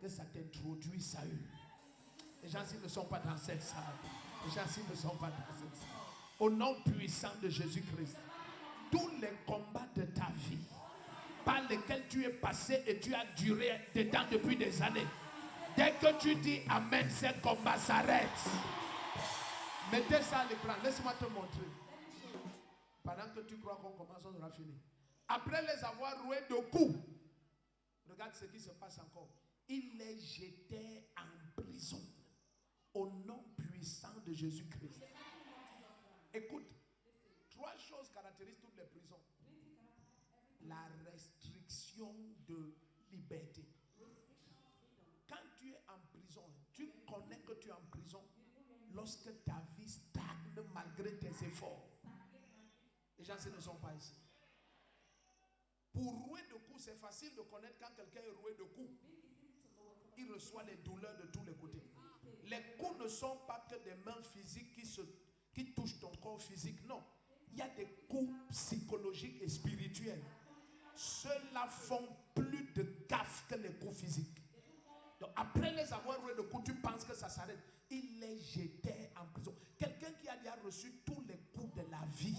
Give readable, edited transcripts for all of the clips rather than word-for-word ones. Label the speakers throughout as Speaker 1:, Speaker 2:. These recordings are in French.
Speaker 1: que ça t'introduit Saül. Les gens ici ne sont pas dans cette salle. Les gens ici ne sont pas dans cette salle. Au nom puissant de Jésus-Christ, tous les combats de ta vie par lesquels tu es passé et tu as duré dedans depuis des années, dès que tu dis Amen, ces combats s'arrêtent. Mettez ça à l'écran, laisse-moi te montrer. Pendant que tu crois qu'on commence, on aura fini. Après les avoir roués de coups, regarde ce qui se passe encore. Il les jetait en prison au nom puissant de Jésus-Christ. Écoute, 3 choses caractérisent toutes les prisons. La restriction de liberté. Quand tu es en prison, tu connais que tu es en prison lorsque ta vie stagne malgré tes efforts. Les gens ne sont pas ici. Pour rouer de coups, c'est facile de connaître quand quelqu'un est roué de coups. Il reçoit les douleurs de tous les côtés. Les coups ne sont pas que des mains physiques qui touchent ton corps physique. Non. Il y a des coups psychologiques et spirituels. Ceux-là font plus de gaffe que les coups physiques. Donc après les avoir roués de coups, tu penses que ça s'arrête. Il les jetait en prison. Quelqu'un qui a déjà reçu tous les coups de la vie,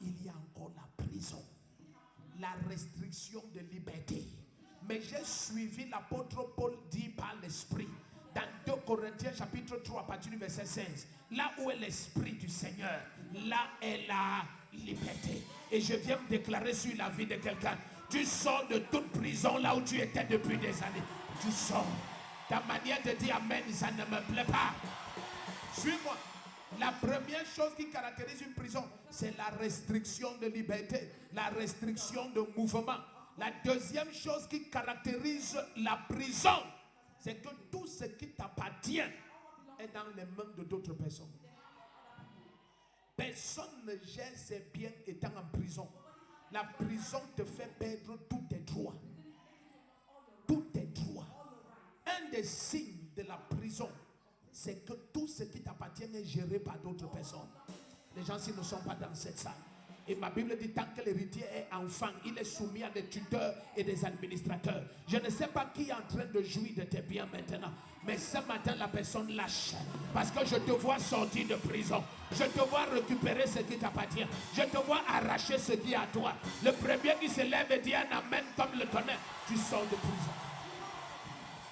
Speaker 1: il y a encore la prison. La restriction de liberté. Mais j'ai suivi l'apôtre Paul dit par l'Esprit. Dans 2 Corinthiens chapitre 3 à partir du verset 16. Là où est l'Esprit du Seigneur, là est la liberté. Et je viens me déclarer sur la vie de quelqu'un. Tu sors de toute prison là où tu étais depuis des années. Tu sors. Ta manière de dire Amen, ça ne me plaît pas. Suis-moi. La première chose qui caractérise une prison, c'est la restriction de liberté, la restriction de mouvement. La deuxième chose qui caractérise la prison, c'est que tout ce qui t'appartient est dans les mains de d'autres personnes. Personne ne gère ses biens étant en prison. La prison te fait perdre tous tes droits. Tous tes droits. Un des signes de la prison, c'est que tout ce qui t'appartient est géré par d'autres personnes. Les gens ici ne sont pas dans cette salle. Et ma Bible dit tant que l'héritier est enfant, il est soumis à des tuteurs et des administrateurs. Je ne sais pas qui est en train de jouir de tes biens maintenant. Mais ce matin, la personne lâche. Parce que je te vois sortir de prison. Je te vois récupérer ce qui t'appartient. Je te vois arracher ce qui est à toi. Le premier qui se lève et dit un amen comme le tonnerre. Tu sors de prison.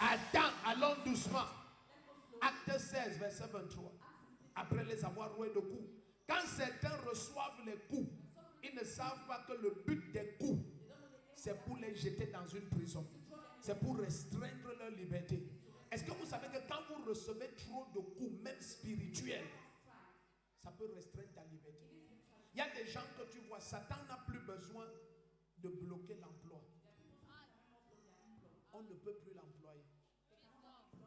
Speaker 1: Attends, allons doucement. Acte 16, verset 23. Après les avoir roués de coups. Quand certains reçoivent les coups, ils ne savent pas que le but des coups, c'est pour les jeter dans une prison. C'est pour restreindre leur liberté. Est-ce que vous savez que quand vous recevez trop de coups, même spirituels, ça peut restreindre ta liberté? Il y a des gens que tu vois, Satan n'a plus besoin de bloquer l'emploi. On ne peut plus l'employer.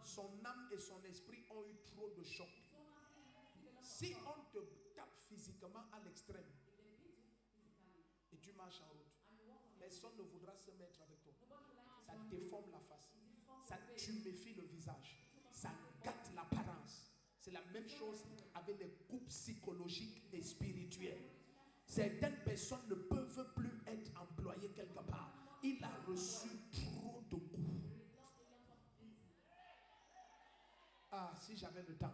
Speaker 1: Son âme et son esprit ont eu trop de chocs. Si on te tape physiquement à l'extrême et tu marches en route, personne ne voudra se mettre avec toi. Ça déforme la face. Ça tuméfie le visage. Ça gâte l'apparence. C'est la même chose avec les coups psychologiques et spirituels. Certaines personnes ne peuvent plus être employées quelque part. Il a reçu trop de coups. Ah, si j'avais le temps.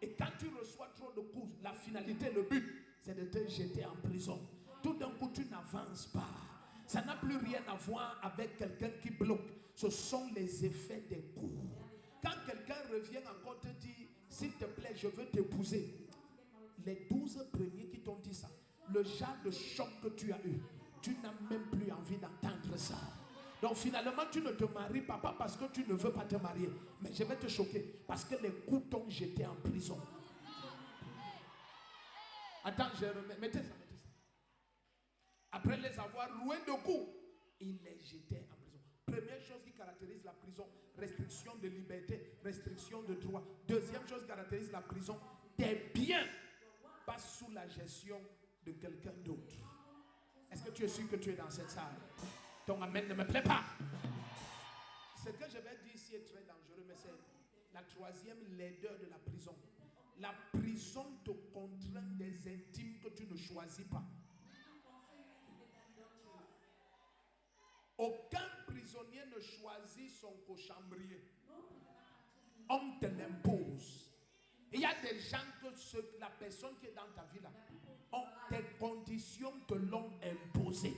Speaker 1: Et quand tu reçois trop de coups, la finalité, le but, c'est de te jeter en prison. Tout d'un coup, tu n'avances pas. Ça n'a plus rien à voir avec quelqu'un qui bloque. Ce sont les effets des coups. Quand quelqu'un revient encore te dire, s'il te plaît, je veux t'épouser. Les 12 premiers qui t'ont dit ça, le genre de choc que tu as eu, tu n'as même plus envie d'entendre ça. Donc finalement, tu ne te maries pas parce que tu ne veux pas te marier. Mais je vais te choquer parce que les coups t'ont jeté en prison. Attends, je remets. Mettez ça. Après les avoir roués de coups, il les jetait en prison. Première chose qui caractérise la prison, restriction de liberté, restriction de droit. Deuxième chose qui caractérise la prison, tes biens passent sous la gestion de quelqu'un d'autre. Est-ce que tu es sûr que tu es dans cette salle? Ton amen ne me plaît pas. Ce que je vais dire ici est très dangereux, mais c'est la troisième laideur de la prison. La prison te contraint des intimes que tu ne choisis pas. Aucun prisonnier ne choisit choisi son cochambrier. On te l'impose. Il y a des gens que la personne qui est dans ta vie là, tes conditions te l'ont imposé.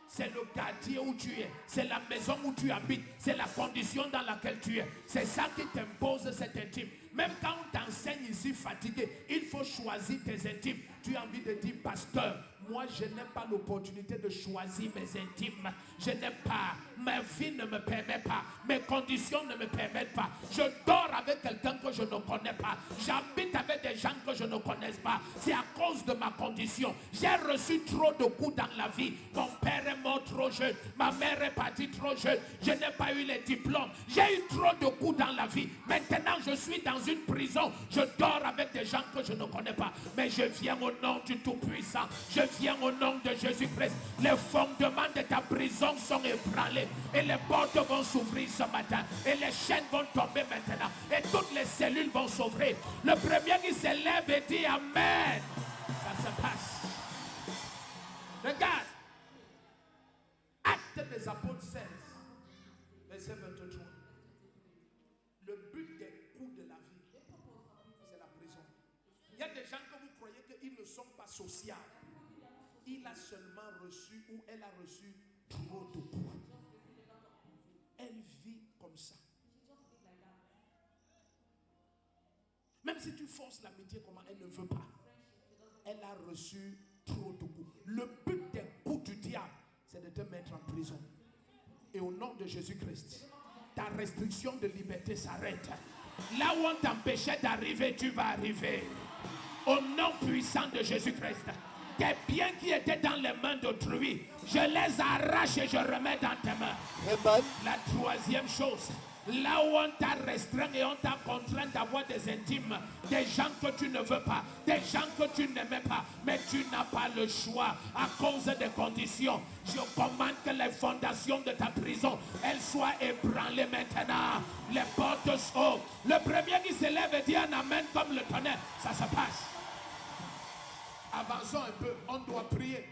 Speaker 1: C'est le quartier où tu es, c'est la maison où tu habites, c'est la condition dans laquelle tu es. C'est ça qui t'impose cet intime. Même quand on t'enseigne ici fatigué, il faut choisir tes intimes. Tu as envie de dire, pasteur, moi je n'ai pas l'opportunité de choisir mes intimes. Je n'ai pas, ma vie ne me permet pas, mes conditions ne me permettent pas. Je dors avec quelqu'un que je ne connais pas. J'habite avec des gens que je ne connais pas. C'est à cause de ma condition. J'ai reçu trop de coups dans la vie. Mon père est mort trop jeune, ma mère est partie trop jeune. Je n'ai pas eu les diplômes. J'ai eu trop de coups dans la vie. Maintenant je suis dans une prison. Je dors avec des gens que je ne connais pas. Mais je viens au nom du Tout-Puissant. Je viens au nom de Jésus-Christ. Les fondements de ta prison sont ébranlés. Et les portes vont s'ouvrir ce matin. Et les chaînes vont tomber maintenant. Et toutes les cellules vont s'ouvrir. Le premier qui se lève et dit Amen. Ça se passe. Regarde. Actes des Apôtres 16. Verset 23. Le but des coups de la vie, c'est la prison. Il y a des gens que vous croyez qu'ils ne sont pas sociaux. Il a seulement reçu ou elle a reçu trop de coups. Elle vit comme ça. Même si tu forces l'amitié, comment elle ne veut pas. Elle a reçu trop de coups. Le but des coups du diable, c'est de te mettre en prison. Et au nom de Jésus-Christ, ta restriction de liberté s'arrête. Là où on t'empêchait d'arriver, tu vas arriver. Au nom puissant de Jésus-Christ, tes biens qui étaient dans les mains d'autrui, je les arrache et je remets dans tes mains.
Speaker 2: Amen.
Speaker 1: La troisième chose, là où on t'a restreint et on t'a contraint d'avoir des intimes, des gens que tu ne veux pas, des gens que tu n'aimais pas, mais tu n'as pas le choix à cause des conditions. Je commande que les fondations de ta prison, elles soient ébranlées maintenant. Les portes s'ouvrent. Le premier qui se lève et dit un amen comme le tonnerre, ça se passe. Avançons un peu, on doit prier.